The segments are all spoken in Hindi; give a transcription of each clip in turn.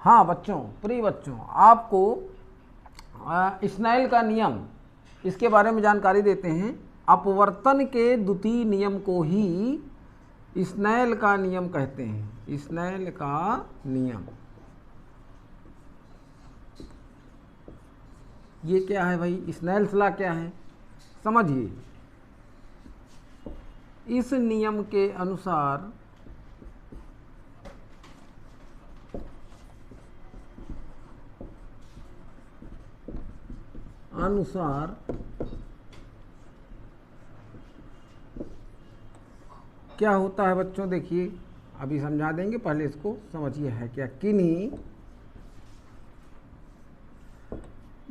हाँ बच्चों, प्रिय बच्चों, आपको स्नेल का नियम इसके बारे में जानकारी देते हैं। अपवर्तन के द्वितीय नियम को ही स्नेल का नियम कहते हैं। स्नेल का नियम ये क्या है भाई? स्नेल्स लॉ क्या है समझिए। इस नियम के अनुसार क्या होता है बच्चों? देखिए अभी समझा देंगे, पहले इसको समझिए है क्या। किन्हीं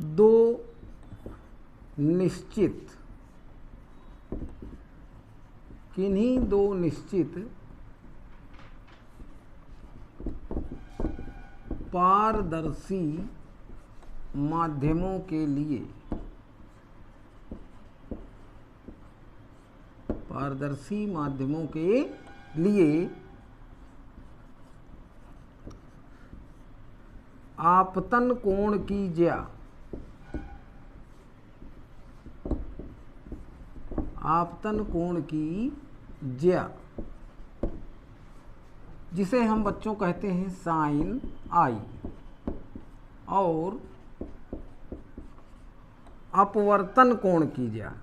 दो निश्चित पारदर्शी माध्यमों के लिए आपतन कोण की ज्या जिसे हम बच्चों कहते हैं साइन आई, और अपवर्तन कोण की ज्या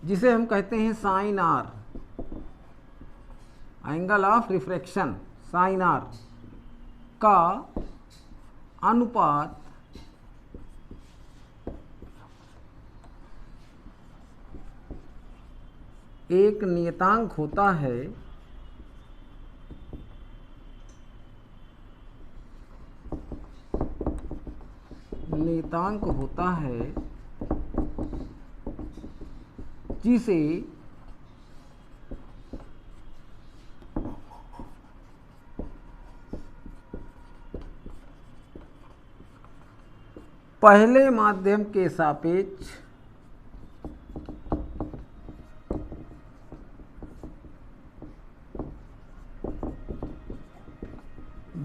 जिसे हम कहते हैं sine R, angle of refraction sine R का अनुपात एक नियतांक होता है जिसे पहले माध्यम के सापेक्ष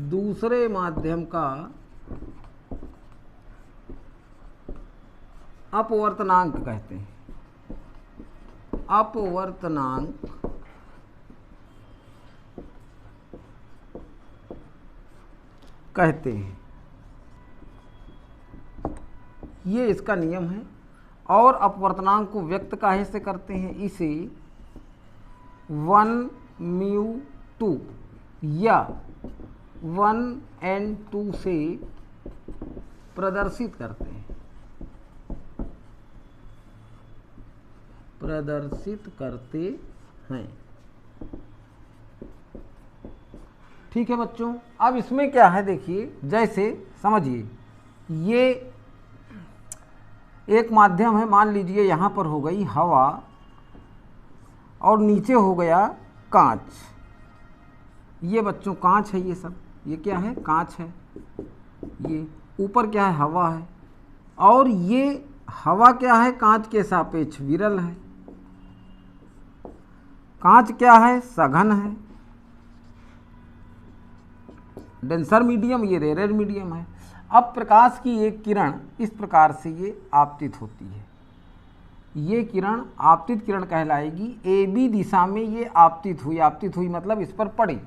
दूसरे माध्यम का अपवर्तनांक कहते हैं। अपवर्तनांक कहते हैं, ये इसका नियम है। और अपवर्तनांक को व्यक्त काहे से करते हैं? इसे 1μ2 या 1n2 से प्रदर्शित करते हैं। ठीक है बच्चों, अब इसमें क्या है देखिए, जैसे समझिए ये एक माध्यम है, मान लीजिए यहाँ पर हो गई हवा और नीचे हो गया कांच। ये बच्चों कांच है, ये सब ये क्या है? कांच है। ये ऊपर क्या है? हवा है। और ये हवा क्या है? कांच के सापेक्ष विरल है। कांच क्या है? सघन है, डेंसर मीडियम, ये रेयर मीडियम है। अब प्रकाश की एक किरण इस प्रकार से ये आपतित होती है। ये किरण आपतित किरण कहलाएगी। ए बी दिशा में ये आपतित हुई मतलब इस पर पड़ी।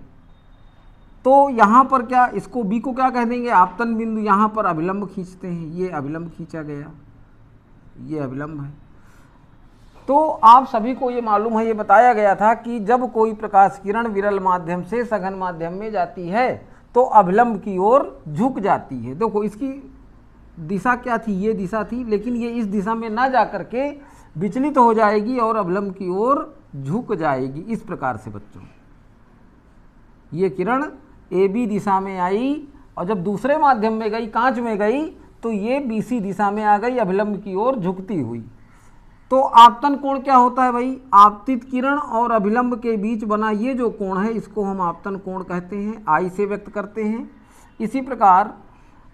तो यहाँ पर क्या, इसको बी को क्या कह देंगे? आपतन बिंदु। यहाँ पर अभिलंब खींचते हैं, ये अभिलंब खींचा गया, ये अभिलंब है। तो आप सभी को ये मालूम है, ये बताया गया था कि जब कोई प्रकाश किरण विरल माध्यम से सघन माध्यम में जाती है तो अभिलंब की ओर झुक जाती है। देखो इसकी दिशा क्या थी? ये दिशा थी, लेकिन ये इस दिशा में ना जा करके विचलित हो जाएगी और अभिलंब की ओर झुक जाएगी। इस प्रकार से बच्चों ये किरण ए बी दिशा में आई और जब दूसरे माध्यम में गई, कांच में गई, तो ये बी सी दिशा में आ गई, अभिलंब की ओर झुकती हुई। तो आपतन कोण क्या होता है भाई? आपतित किरण और अभिलंब के बीच बना ये जो कोण है, इसको हम आपतन कोण कहते हैं, आई से व्यक्त करते हैं। इसी प्रकार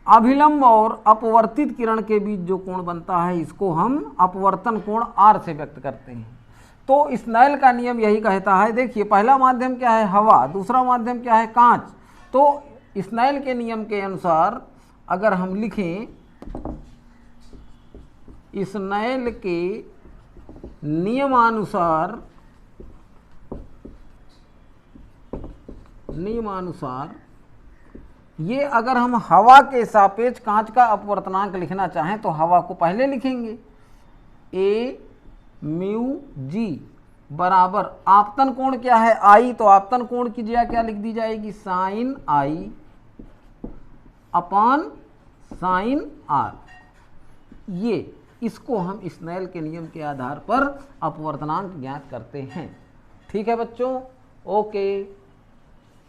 अभिलंब और अपवर्तित किरण के बीच जो कोण बनता है इसको हम अपवर्तन कोण R से व्यक्त करते हैं। तो स्नेल का नियम यही कहता है, देखिए पहला माध्यम क्या है, हवा, दूसरा माध्यम क्या है, कांच। तो स्नेल के नियम के अनुसार अगर हम लिखें, स्नेल के नियमानुसार ये अगर हम हवा के सापेक्ष कांच का अपवर्तनांक लिखना चाहें तो हवा को पहले लिखेंगे, ए म्यू जी बराबर आपतन कोण क्या है, आई, तो आपतन कोण की जगह क्या लिख दी जाएगी, sine I upon sine R. ये इसको हम स्नेल के नियम के आधार पर अपवर्तनांक ज्ञात करते हैं। ठीक है बच्चों, ओके।